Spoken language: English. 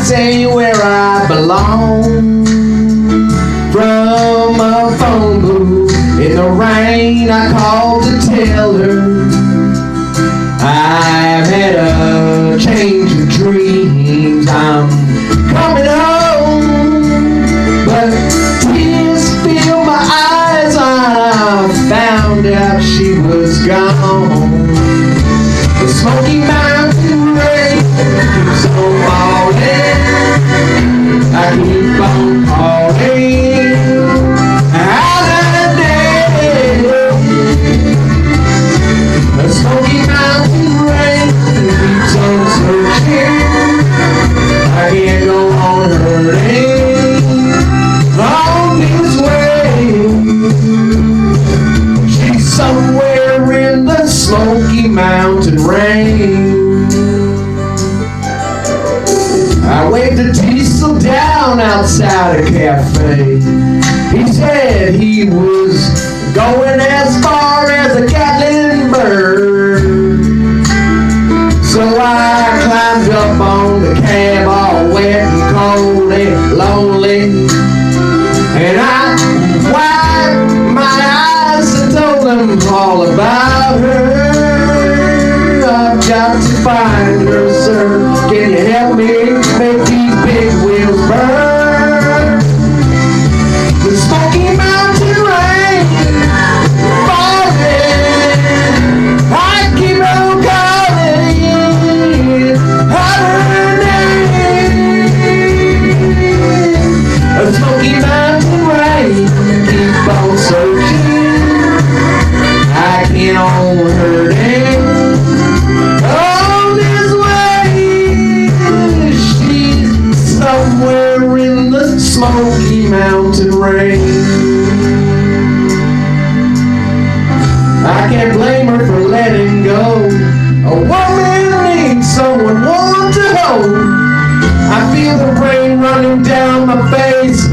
this ain't where I belong. From a phone booth in the rain, I called to tell her I've had a change of dreams. I'm coming home, but tears fill my eyes. I found out she was gone. The Smoky Mountain rain keeps on falling. I keep on calling out of day. The Smoky Mountain rain keeps on searching. I can't go on hurting on this way. She's somewhere in the Smoky Mountain rain. I waved a diesel down outside a cafe. He said he was going as far as a Catman bird. So I climbed up on the cab all wet and cold and lonely, and I wiped my eyes and told them all about her. I've got to find her, sir. Can you help me make these big wheels burn? The Smoky Mountain rain falling. I keep on calling out her name. The Smoky Mountain rain keep on searching. I can't own her name. Somewhere in the Smoky Mountain rain. I can't blame her for letting go. A woman needs someone warm to hold. I feel the rain running down my face.